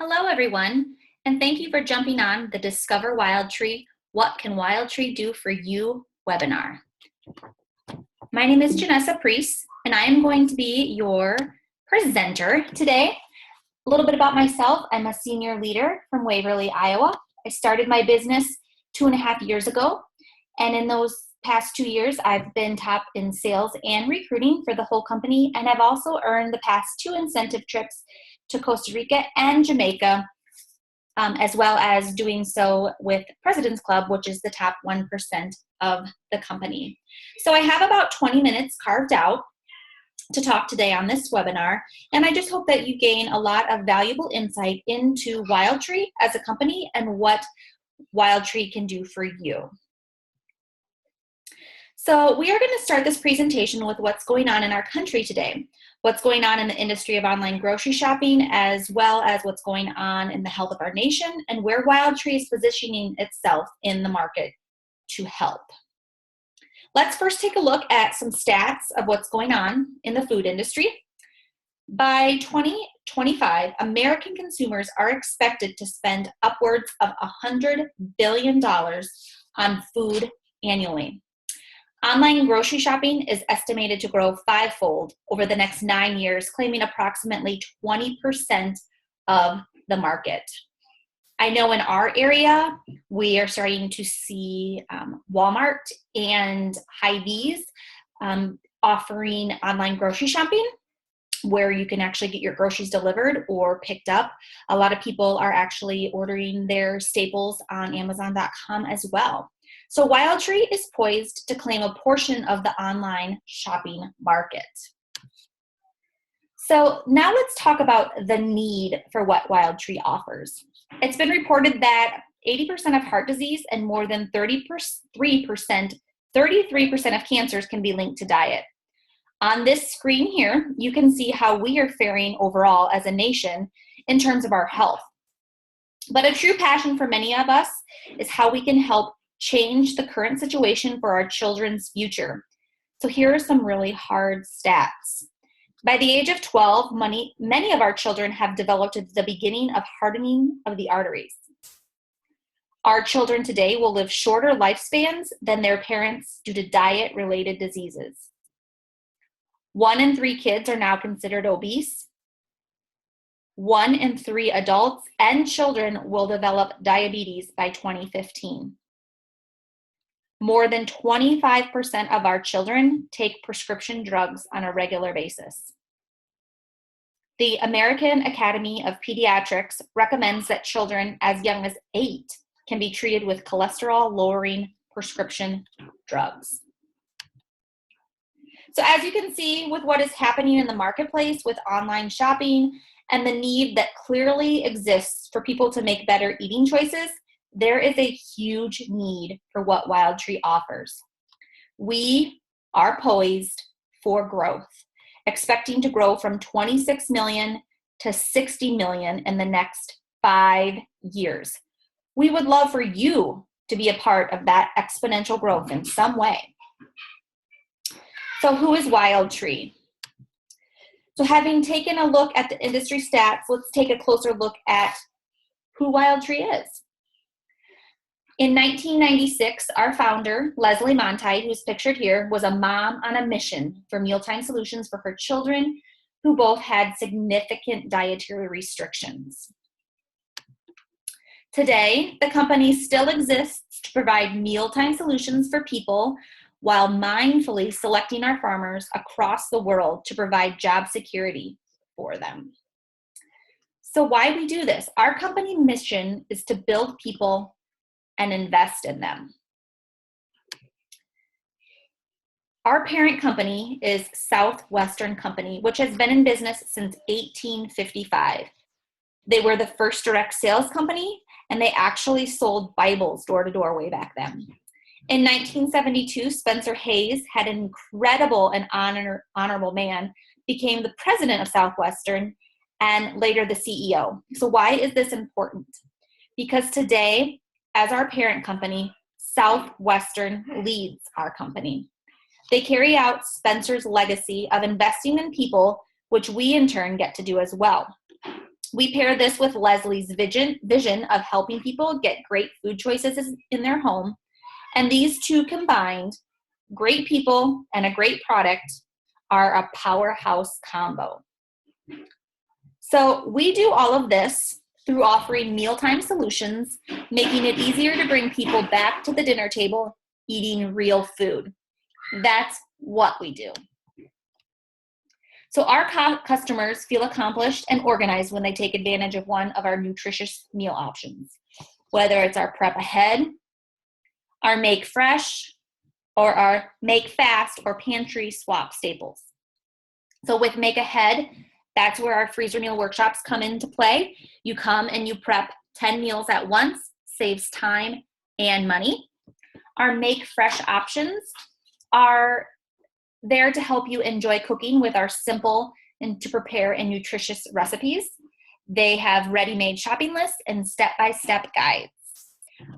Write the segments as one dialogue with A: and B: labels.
A: Hello, everyone, and thank you for jumping on the Discover Wildtree, What Can Wildtree Do for You webinar. My name is Janessa Priest, and I am going to be your presenter today. A little bit about myself. I'm a senior leader from Waverly, Iowa. I started my business 2.5 years ago, and in those past 2 years, I've been top in sales and recruiting for the whole company, and I've also earned the past 2 incentive trips to Costa Rica and Jamaica, as well as doing so with President's Club, which is the top 1% of the company. So I have about 20 minutes carved out to talk today on this webinar, and I just hope that you gain a lot of valuable insight into Wildtree as a company and what Wildtree can do for you. So we are going to start this presentation with what's going on in our country today, what's going on in the industry of online grocery shopping, as well as what's going on in the health of our nation and where Wildtree is positioning itself in the market to help. Let's first take a look at some stats of what's going on in the food industry. By 2025, American consumers are expected to spend upwards of $100 billion on food annually. Online grocery shopping is estimated to grow 5-fold over the next 9 years, claiming approximately 20% of the market. I know in our area, we are starting to see Walmart and Hy-Vee's offering online grocery shopping, where you can actually get your groceries delivered or picked up. A lot of people are actually ordering their staples on Amazon.com as well. So Wildtree is poised to claim a portion of the online shopping market. So now let's talk about the need for what Wildtree offers. It's been reported that 80% of heart disease and more than 33% of cancers can be linked to diet. On this screen here, you can see how we are faring overall as a nation in terms of our health. But a true passion for many of us is how we can help change the current situation for our children's future. So here are some really hard stats. By the age of 12, many of our children have developed the beginning of hardening of the arteries. Our children today will live shorter lifespans than their parents due to diet-related diseases. 1 in 3 kids are now considered obese. 1 in 3 adults and children will develop diabetes by 2015. More than 25% of our children take prescription drugs on a regular basis. The American Academy of Pediatrics recommends that children as young as 8 can be treated with cholesterol-lowering prescription drugs. So as you can see with what is happening in the marketplace with online shopping and the need that clearly exists for people to make better eating choices, there is a huge need for what Wildtree offers. We are poised for growth, expecting to grow from 26 million to 60 million in the next 5 years. We would love for you to be a part of that exponential growth in some way. So who is Wildtree? So having taken a look at the industry stats, let's take a closer look at who Wildtree is. In 1996, our founder, Leslie Monti, who's pictured here, was a mom on a mission for mealtime solutions for her children who both had significant dietary restrictions. Today, the company still exists to provide mealtime solutions for people while mindfully selecting our farmers across the world to provide job security for them. So why we do this? Our company mission is to build people and invest in them. Our parent company is Southwestern Company, which has been in business since 1855. They were the first direct sales company, and they actually sold Bibles door to door way back then. In 1972, Spencer Hayes, had an incredible and honorable man, became the president of Southwestern and later the CEO. So why is this important? Because today, as our parent company, Southwestern leads our company. They carry out Spencer's legacy of investing in people, which we in turn get to do as well. We pair this with Leslie's vision of helping people get great food choices in their home. And these two combined, great people and a great product, are a powerhouse combo. So we do all of this through offering mealtime solutions, making it easier to bring people back to the dinner table eating real food. That's what we do. So our customers feel accomplished and organized when they take advantage of one of our nutritious meal options, whether it's our Prep Ahead, our Make Fresh, or our Make Fast or Pantry Swap staples. So with Make Ahead, that's where our freezer meal workshops come into play. You come and you prep 10 meals at once, saves time and money. Our Make Fresh options are there to help you enjoy cooking with our simple and to prepare and nutritious recipes. They have ready-made shopping lists and step-by-step guides.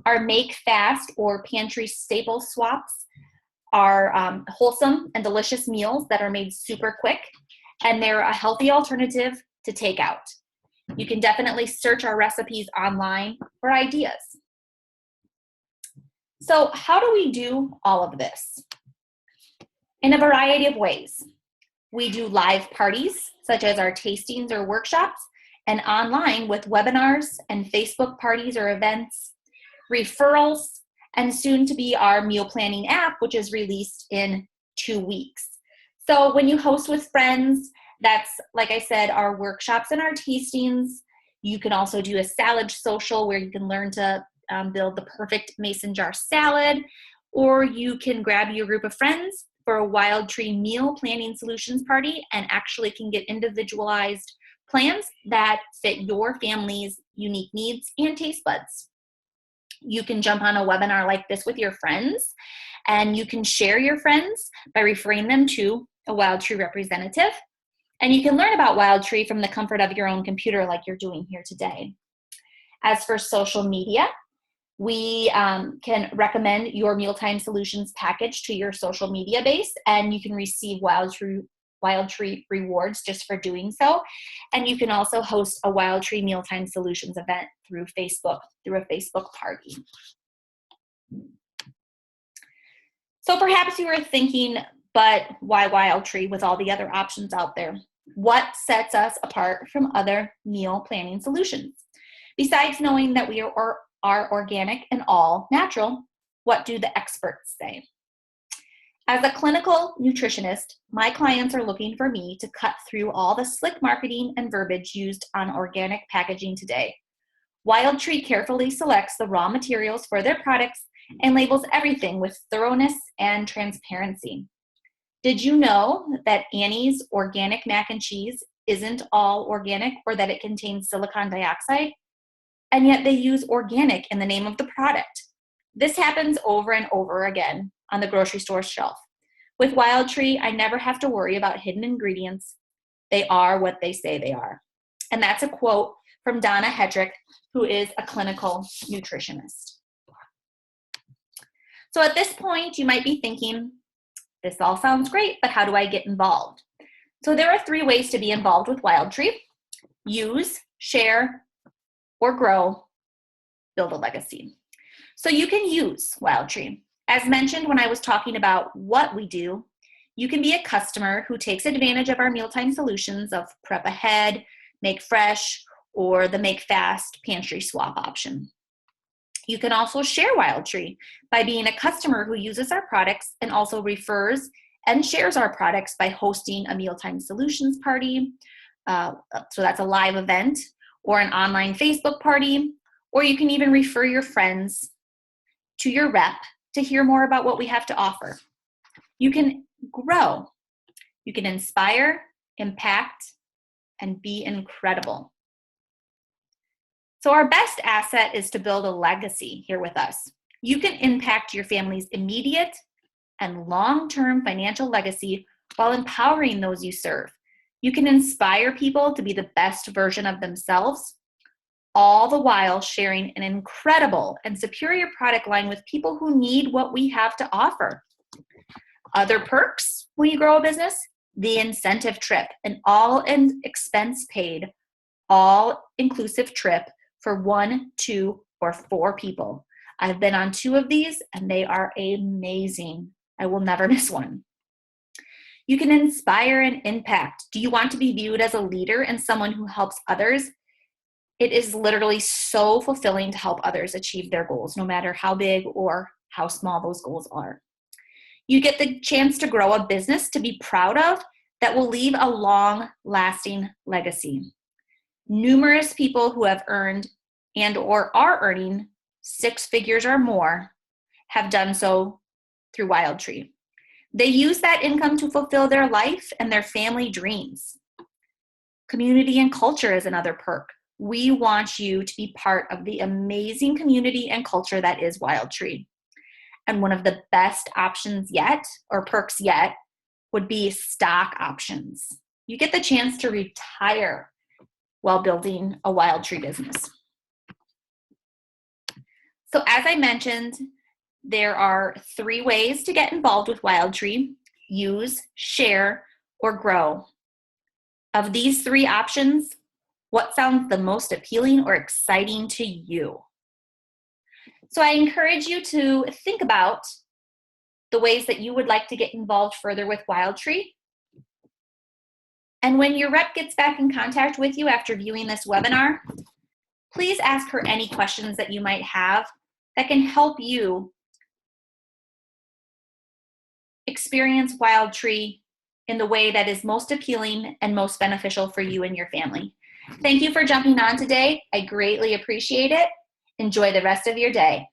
A: Our Make Fast or Pantry Staple Swaps are wholesome and delicious meals that are made super quick, and they're a healthy alternative to takeout. You can definitely search our recipes online for ideas. So how do we do all of this? In a variety of ways. We do live parties, such as our tastings or workshops, and online with webinars and Facebook parties or events, referrals, and soon to be our meal planning app, which is released in 2 weeks. So when you host with friends, that's, like I said, our workshops and our tastings. You can also do a salad social where you can learn to build the perfect mason jar salad, or you can grab your group of friends for a Wildtree meal planning solutions party and actually can get individualized plans that fit your family's unique needs and taste buds. You can jump on a webinar like this with your friends, and you can share your friends by referring them to a Wildtree representative. And you can learn about Wildtree from the comfort of your own computer like you're doing here today. As for social media, we can recommend your Mealtime Solutions package to your social media base, and you can receive Wildtree rewards just for doing so. And you can also host a Wildtree Mealtime Solutions event through Facebook, through a Facebook party. So perhaps you were thinking, but why Wildtree with all the other options out there? What sets us apart from other meal planning solutions? Besides knowing that we are organic and all natural, what do the experts say? As a clinical nutritionist, my clients are looking for me to cut through all the slick marketing and verbiage used on organic packaging today. Wildtree carefully selects the raw materials for their products and labels everything with thoroughness and transparency. Did you know that Annie's organic mac and cheese isn't all organic, or that it contains silicon dioxide? And yet they use organic in the name of the product. This happens over and over again on the grocery store shelf. With Wildtree, I never have to worry about hidden ingredients. They are what they say they are. And that's a quote from Donna Hedrick, who is a clinical nutritionist. So at this point, you might be thinking, this all sounds great, but how do I get involved? So there are 3 ways to be involved with Wildtree: use, share, or grow, build a legacy. So you can use Wildtree. As mentioned when I was talking about what we do, you can be a customer who takes advantage of our mealtime solutions of Prep Ahead, Make Fresh, or the Make Fast Pantry Swap option. You can also share Wildtree by being a customer who uses our products and also refers and shares our products by hosting a mealtime solutions party. So that's a live event, or an online Facebook party, or you can even refer your friends to your rep to hear more about what we have to offer. You can grow. You can inspire, impact, and be incredible. So our best asset is to build a legacy here with us. You can impact your family's immediate and long-term financial legacy while empowering those you serve. You can inspire people to be the best version of themselves, all the while sharing an incredible and superior product line with people who need what we have to offer. Other perks when you grow a business: the incentive trip, an all-in expense paid, all-inclusive trip for 1, 2, or 4 people. I've been on 2 of these and they are amazing. I will never miss one. You can inspire and impact. Do you want to be viewed as a leader and someone who helps others? It is literally so fulfilling to help others achieve their goals, no matter how big or how small those goals are. You get the chance to grow a business to be proud of that will leave a long-lasting legacy. Numerous people who have earned and or are earning 6 figures or more have done so through Wildtree. They use that income to fulfill their life and their family dreams. Community and culture is another perk. We want you to be part of the amazing community and culture that is Wildtree. And one of the best options yet, or perks yet, would be stock options. You get the chance to retire while building a Wildtree business. So as I mentioned, there are 3 ways to get involved with Wildtree: use, share, or grow. Of these 3 options, what sounds the most appealing or exciting to you? So I encourage you to think about the ways that you would like to get involved further with Wildtree. And when your rep gets back in contact with you after viewing this webinar, please ask her any questions that you might have that can help you experience Wildtree in the way that is most appealing and most beneficial for you and your family. Thank you for jumping on today. I greatly appreciate it. Enjoy the rest of your day.